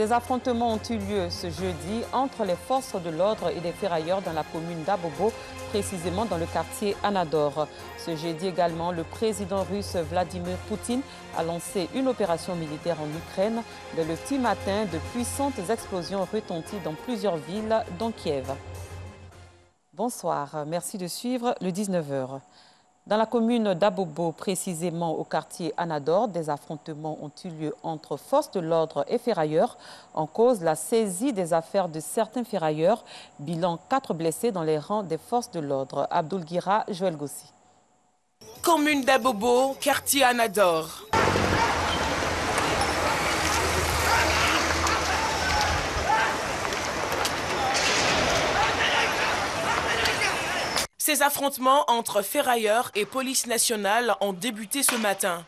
Des affrontements ont eu lieu ce jeudi entre les forces de l'ordre et des ferrailleurs dans la commune d'Abobo, précisément dans le quartier Anador. Ce jeudi également, le président russe Vladimir Poutine a lancé une opération militaire en Ukraine. Dès le petit matin, de puissantes explosions retentissent dans plusieurs villes, dont Kiev. Bonsoir, merci de suivre le 19h. Dans la commune d'Abobo, précisément au quartier Anador, des affrontements ont eu lieu entre forces de l'ordre et ferrailleurs. En cause, la saisie des affaires de certains ferrailleurs. Bilan 4 blessés dans les rangs des forces de l'ordre. Abdul Gira, Joël Gossi. Commune d'Abobo, quartier Anador. Ces affrontements entre ferrailleurs et police nationale ont débuté ce matin.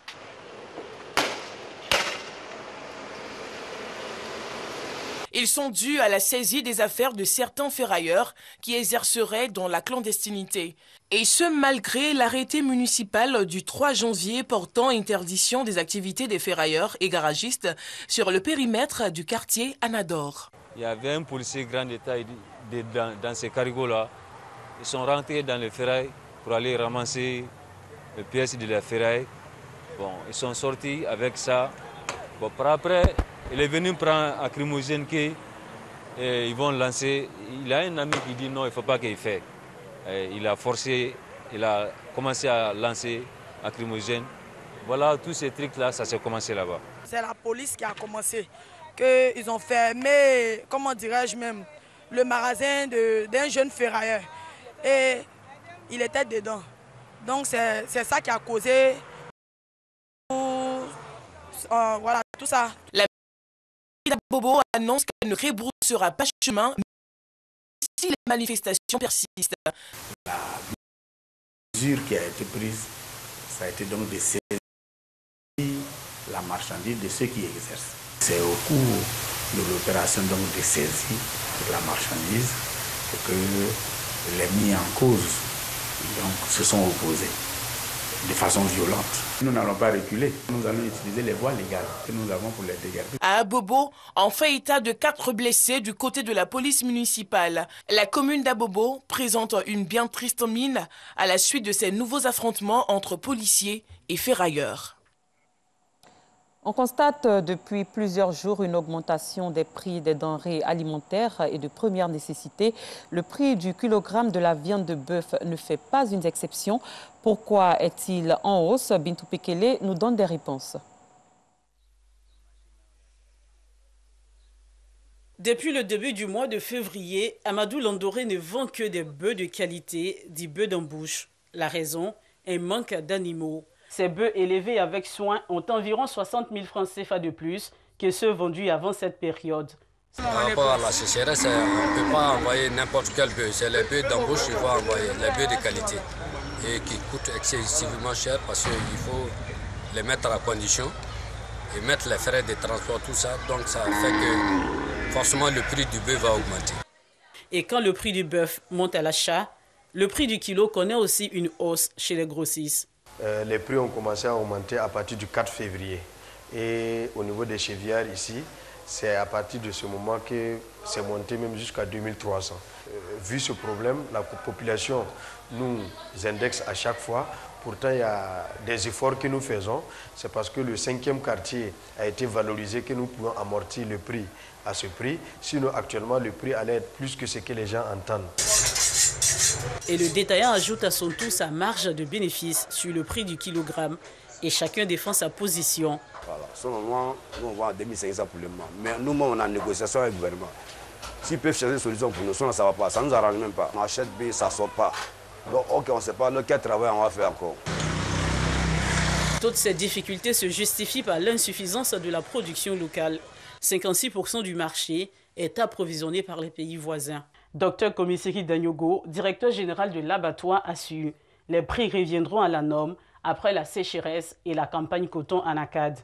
Ils sont dus à la saisie des affaires de certains ferrailleurs qui exerceraient dans la clandestinité. Et ce, malgré l'arrêté municipal du 3 janvier portant interdiction des activités des ferrailleurs et garagistes sur le périmètre du quartier Anador. Il y avait un policier grand état dans ces carigots-là. Ils sont rentrés dans le ferraille pour aller ramasser les pièces de la ferraille. Bon, ils sont sortis avec ça. Bon, par après, il est venu prendre un lacrymogène qu'ils vont lancer. Il a un ami qui dit non, il ne faut pas qu'il fasse. Il a forcé, il a commencé à lancer un lacrymogène. Voilà, tous ces trucs-là, ça s'est commencé là-bas. C'est la police qui a commencé. Ils ont fermé, comment dirais-je même, le magasin d'un jeune ferrailleur. Et il était dedans. Donc c'est ça qui a causé voilà, tout ça. La mairie d'Abobo annonce qu'elle ne rebroussera pas chemin si les manifestations persistent. La mesure qui a été prise, ça a été donc de saisir la marchandise de ceux qui exercent. C'est au cours de l'opération de saisie de la marchandise que les mis en cause donc, se sont opposés de façon violente. Nous n'allons pas reculer, nous allons utiliser les voies légales que nous avons pour les dégager. À Abobo, on fait état de 4 blessés du côté de la police municipale. La commune d'Abobo présente une bien triste mine à la suite de ces nouveaux affrontements entre policiers et ferrailleurs. On constate depuis plusieurs jours une augmentation des prix des denrées alimentaires et de première nécessité. Le prix du kilogramme de la viande de bœuf ne fait pas une exception. Pourquoi est-il en hausse? Bintou Pekele nous donne des réponses. Depuis le début du mois de février, Amadou Landoré ne vend que des bœufs de qualité, des bœufs d'embouche. La raison, un manque d'animaux. Ces bœufs élevés avec soin ont environ 60 000 francs CFA de plus que ceux vendus avant cette période. Par rapport à la sécheresse, on ne peut pas envoyer n'importe quel bœuf. C'est les bœufs d'embauche qu'il faut envoyer, les bœufs de qualité. Et qui coûtent excessivement cher parce qu'il faut les mettre à condition et mettre les frais de transport, tout ça. Donc ça fait que forcément le prix du bœuf va augmenter. Et quand le prix du bœuf monte à l'achat, le prix du kilo connaît aussi une hausse chez les grossistes. Les prix ont commencé à augmenter à partir du 4 février. Et au niveau des chevillards ici, c'est à partir de ce moment que c'est monté même jusqu'à 2300. Vu ce problème, la population nous indexe à chaque fois. Pourtant, il y a des efforts que nous faisons. C'est parce que le 5e quartier a été valorisé que nous pouvons amortir le prix à ce prix. Sinon, actuellement, le prix allait être plus que ce que les gens entendent. Et le détaillant ajoute à son tour sa marge de bénéfice sur le prix du kilogramme et chacun défend sa position. Voilà, ce moment, nous on vend à 2500 pour le moment. Mais nous, on est en négociation avec le gouvernement. S'ils peuvent chercher une solution pour nous, ça ne va pas. Ça ne nous arrange même pas. On achète bien, ça ne sort pas. Donc, ok, on ne sait pas quel travail on va faire encore. Toutes ces difficultés se justifient par l'insuffisance de la production locale. 56% du marché est approvisionné par les pays voisins. Dr Komiseri Danyogo, directeur général de l'abattoir, assure les prix reviendront à la norme après la sécheresse et la campagne coton Anacad.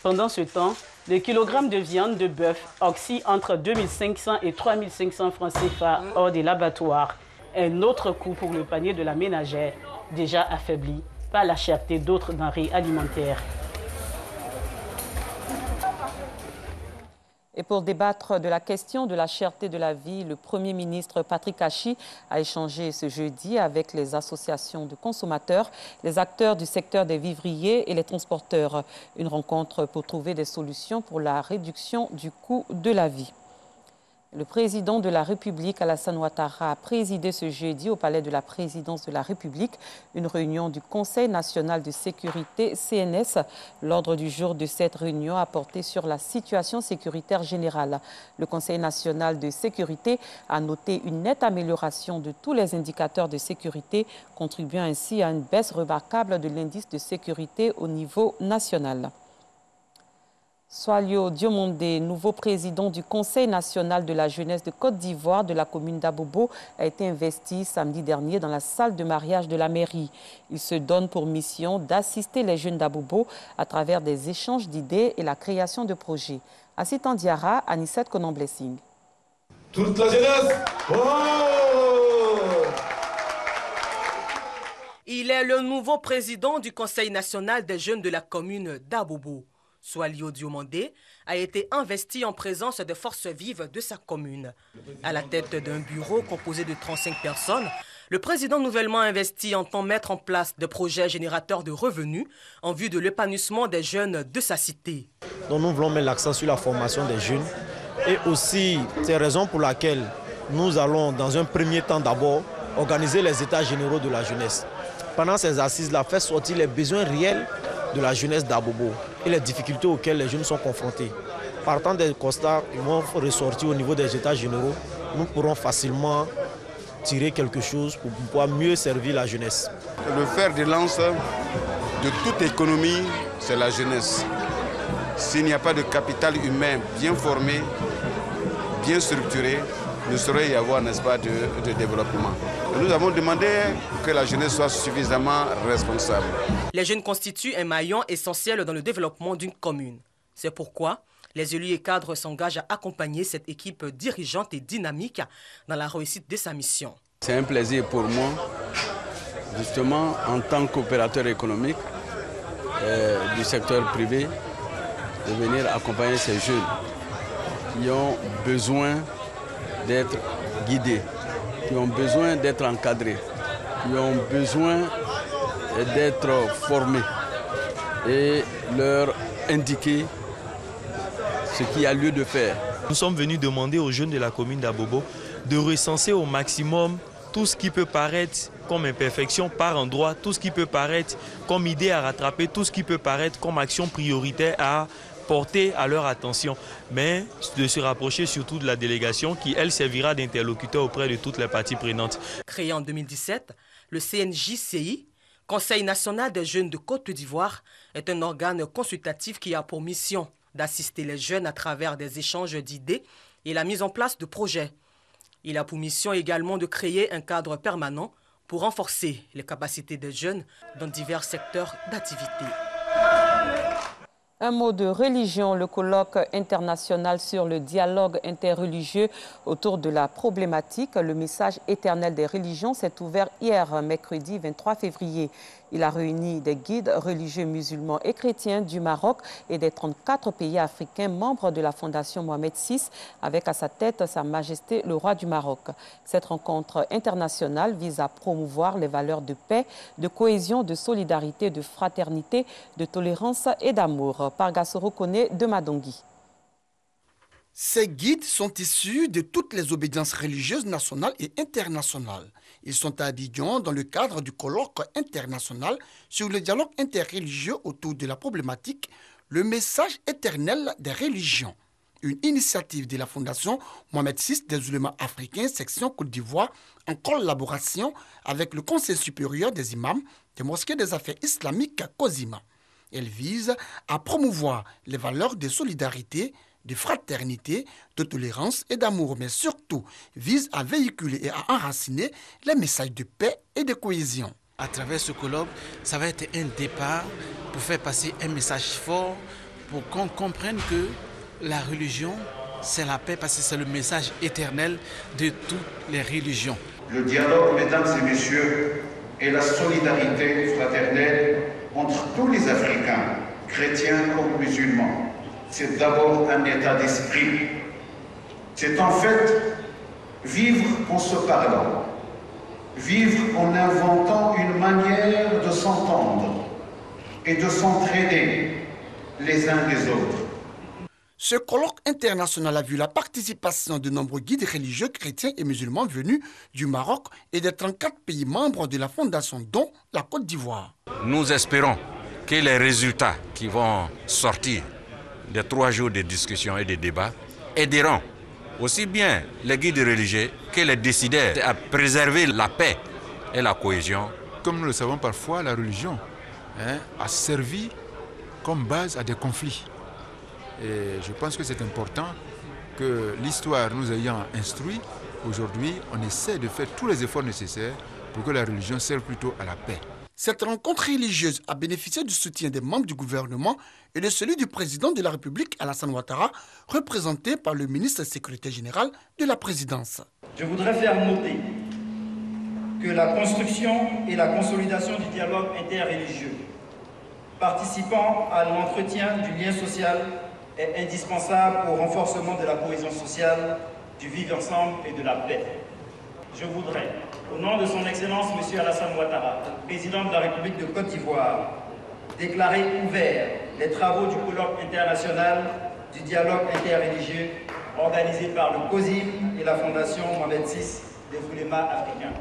Pendant ce temps, le kilogramme de viande de bœuf oscille entre 2500 et 3500 francs CFA hors de l'abattoir. Un autre coût pour le panier de la ménagère, déjà affaibli par la cherté d'autres denrées alimentaires. Et pour débattre de la question de la cherté de la vie, le Premier ministre Patrick Achi a échangé ce jeudi avec les associations de consommateurs, les acteurs du secteur des vivriers et les transporteurs. Une rencontre pour trouver des solutions pour la réduction du coût de la vie. Le président de la République, Alassane Ouattara, a présidé ce jeudi au palais de la présidence de la République une réunion du Conseil national de sécurité, CNS. L'ordre du jour de cette réunion a porté sur la situation sécuritaire générale. Le Conseil national de sécurité a noté une nette amélioration de tous les indicateurs de sécurité, contribuant ainsi à une baisse remarquable de l'indice de sécurité au niveau national. Soalio Diomondé, nouveau président du Conseil national de la jeunesse de Côte d'Ivoire de la commune d'Abobo, a été investi samedi dernier dans la salle de mariage de la mairie. Il se donne pour mission d'assister les jeunes d'Abobo à travers des échanges d'idées et la création de projets. Assitan Diara, Anissette Konan-Blessing. Toute la jeunesse. Il est le nouveau président du Conseil national des jeunes de la commune d'Abobo. Soalio Diomondé a été investi en présence des forces vives de sa commune. À la tête d'un bureau composé de 35 personnes, le président nouvellement investi entend mettre en place des projets générateurs de revenus en vue de l'épanouissement des jeunes de sa cité. Donc nous voulons mettre l'accent sur la formation des jeunes et aussi, c'est la raison pour laquelle nous allons dans un premier temps d'abord organiser les états généraux de la jeunesse. Pendant ces assises-là, faire sortir les besoins réels de la jeunesse d'Abobo et les difficultés auxquelles les jeunes sont confrontés. Partant des constats qui vont ressortir au niveau des états généraux, nous pourrons facilement tirer quelque chose pour pouvoir mieux servir la jeunesse. Le fer de lance de toute économie, c'est la jeunesse. S'il n'y a pas de capital humain bien formé, bien structuré, ne saurait y avoir, n'est-ce pas, de développement. Nous avons demandé que la jeunesse soit suffisamment responsable. Les jeunes constituent un maillon essentiel dans le développement d'une commune. C'est pourquoi les élus et cadres s'engagent à accompagner cette équipe dirigeante et dynamique dans la réussite de sa mission. C'est un plaisir pour moi, justement, en tant qu'opérateur économique du secteur privé, de venir accompagner ces jeunes qui ont besoin d'être guidés, qui ont besoin d'être encadrés, qui ont besoin d'être formés et leur indiquer ce qu'il y a lieu de faire. Nous sommes venus demander aux jeunes de la commune d'Abobo de recenser au maximum tout ce qui peut paraître comme imperfection par endroit, tout ce qui peut paraître comme idée à rattraper, tout ce qui peut paraître comme action prioritaire à porter à leur attention, mais de se rapprocher surtout de la délégation qui, elle, servira d'interlocuteur auprès de toutes les parties prenantes. Créé en 2017, le CNJCI, Conseil national des jeunes de Côte d'Ivoire, est un organe consultatif qui a pour mission d'assister les jeunes à travers des échanges d'idées et la mise en place de projets. Il a pour mission également de créer un cadre permanent pour renforcer les capacités des jeunes dans divers secteurs d'activité. Un mot de religion, le colloque international sur le dialogue interreligieux autour de la problématique. Le message éternel des religions s'est ouvert hier, mercredi 23 février. Il a réuni des guides religieux musulmans et chrétiens du Maroc et des 34 pays africains membres de la Fondation Mohamed VI, avec à sa tête Sa Majesté le roi du Maroc. Cette rencontre internationale vise à promouvoir les valeurs de paix, de cohésion, de solidarité, de fraternité, de tolérance et d'amour. Pargassoro Kone de Madongui. Ces guides sont issus de toutes les obédiences religieuses nationales et internationales. Ils sont à Abidjan dans le cadre du colloque international sur le dialogue interreligieux autour de la problématique « Le message éternel des religions », une initiative de la Fondation Mohamed VI des oulémas africains, section Côte d'Ivoire, en collaboration avec le Conseil supérieur des imams des mosquées des affaires islamiques COSIMA. Elle vise à promouvoir les valeurs de solidarité, de fraternité, de tolérance et d'amour, mais surtout vise à véhiculer et à enraciner les messages de paix et de cohésion. À travers ce colloque, ça va être un départ pour faire passer un message fort, pour qu'on comprenne que la religion, c'est la paix, parce que c'est le message éternel de toutes les religions. Le dialogue, mesdames et messieurs, est la solidarité fraternelle entre tous les Africains, chrétiens comme musulmans. c'est d'abord un état d'esprit. C'est en fait vivre en se parlant, vivre en inventant une manière de s'entendre et de s'entraider les uns des autres. Ce colloque international a vu la participation de nombreux guides religieux chrétiens et musulmans venus du Maroc et des 34 pays membres de la Fondation, dont la Côte d'Ivoire. Nous espérons que les résultats qui vont sortir des 3 jours de discussion et de débat aideront aussi bien les guides religieux que les décideurs à préserver la paix et la cohésion. Comme nous le savons parfois, la religion a servi comme base à des conflits. Et je pense que c'est important que l'histoire nous ayant instruits, aujourd'hui, on essaie de faire tous les efforts nécessaires pour que la religion serve plutôt à la paix. Cette rencontre religieuse a bénéficié du soutien des membres du gouvernement et de celui du président de la République, Alassane Ouattara, représenté par le ministre secrétaire général de la présidence. Je voudrais faire noter que la construction et la consolidation du dialogue interreligieux, participant à l'entretien du lien social, est indispensable au renforcement de la cohésion sociale, du vivre ensemble et de la paix. Je voudrais, au nom de son Excellence M. Alassane Ouattara, président de la République de Côte d'Ivoire, déclarer ouverts les travaux du colloque international du dialogue interreligieux organisé par le COSIM et la Fondation Mohamed VI des oulémas africains.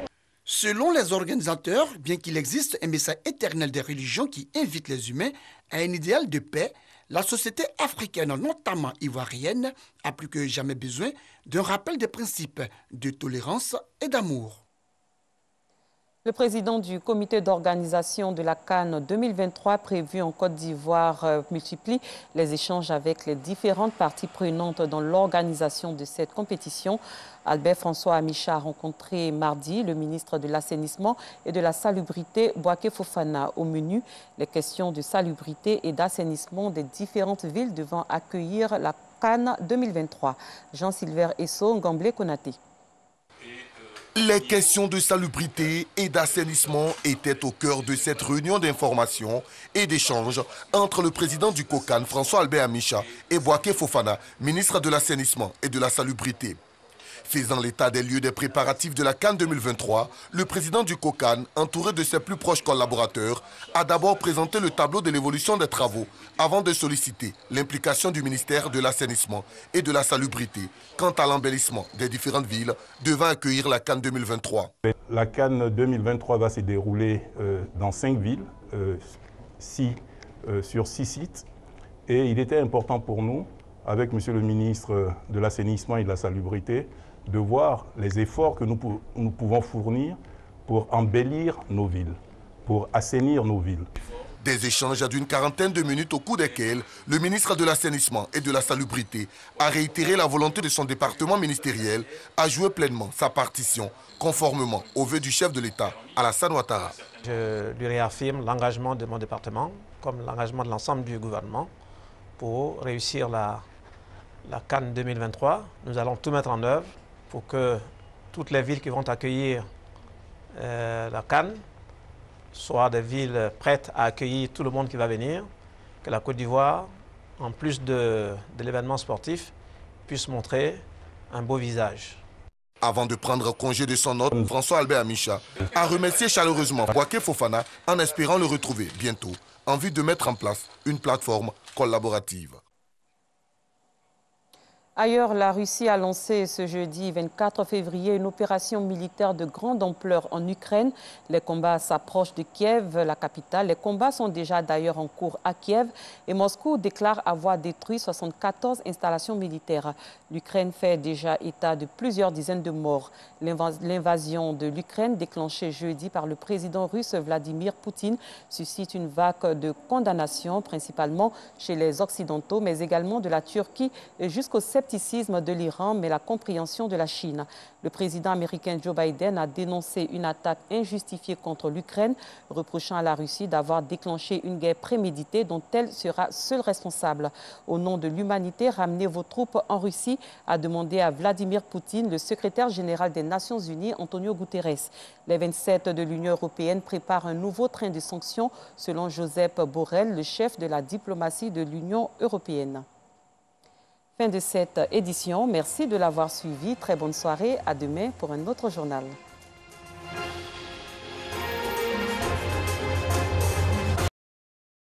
Selon les organisateurs, bien qu'il existe un message éternel des religions qui invite les humains à un idéal de paix, la société africaine, notamment ivoirienne, a plus que jamais besoin d'un rappel des principes de tolérance et d'amour. Le président du comité d'organisation de la CAN 2023 prévu en Côte d'Ivoire multiplie les échanges avec les différentes parties prenantes dans l'organisation de cette compétition. Albert François Amicha a rencontré mardi le ministre de l'Assainissement et de la Salubrité, Bouaké Fofana. Au menu, les questions de salubrité et d'assainissement des différentes villes devant accueillir la CAN 2023. Jean-Sylvain Esso, Ngamblé Konaté. Les questions de salubrité et d'assainissement étaient au cœur de cette réunion d'information et d'échange entre le président du COCAN, François-Albert Amicha, et Bouaké Fofana, ministre de l'Assainissement et de la Salubrité. Faisant l'état des lieux des préparatifs de la CAN 2023, le président du COCAN, entouré de ses plus proches collaborateurs, a d'abord présenté le tableau de l'évolution des travaux avant de solliciter l'implication du ministère de l'Assainissement et de la Salubrité quant à l'embellissement des différentes villes devant accueillir la CAN 2023. La CAN 2023 va se dérouler dans 5 villes, sur 6 sites. Et il était important pour nous, avec monsieur le ministre de l'Assainissement et de la Salubrité, de voir les efforts que nous pouvons fournir pour embellir nos villes, pour assainir nos villes. Des échanges d'une quarantaine de minutes au cours desquels le ministre de l'Assainissement et de la Salubrité a réitéré la volonté de son département ministériel à jouer pleinement sa partition conformément aux vœux du chef de l'État, Alassane Ouattara. Je lui réaffirme l'engagement de mon département, comme l'engagement de l'ensemble du gouvernement, pour réussir la CAN 2023. Nous allons tout mettre en œuvre pour que toutes les villes qui vont accueillir la CAN soient des villes prêtes à accueillir tout le monde qui va venir, que la Côte d'Ivoire, en plus de l'événement sportif, puisse montrer un beau visage. Avant de prendre congé de son hôte, François-Albert Amicha a remercié chaleureusement Bouaké Fofana en espérant le retrouver bientôt en vue de mettre en place une plateforme collaborative. Ailleurs, la Russie a lancé ce jeudi 24 février une opération militaire de grande ampleur en Ukraine. Les combats s'approchent de Kiev, la capitale. Les combats sont déjà d'ailleurs en cours à Kiev et Moscou déclare avoir détruit 74 installations militaires. L'Ukraine fait déjà état de plusieurs dizaines de morts. L'invasion de l'Ukraine, déclenchée jeudi par le président russe Vladimir Poutine, suscite une vague de condamnation, principalement chez les Occidentaux, mais également de la Turquie jusqu'au scepticisme de l'Iran, mais la compréhension de la Chine. Le président américain Joe Biden a dénoncé une attaque injustifiée contre l'Ukraine, reprochant à la Russie d'avoir déclenché une guerre préméditée dont elle sera seule responsable. Au nom de l'humanité, ramenez vos troupes en Russie, a demandé à Vladimir Poutine le secrétaire général des Nations Unies, Antonio Guterres. Les 27 de l'Union européenne préparent un nouveau train de sanctions, selon Josep Borrell, le chef de la diplomatie de l'Union européenne. Fin de cette édition. Merci de l'avoir suivi. Très bonne soirée. À demain pour un autre journal.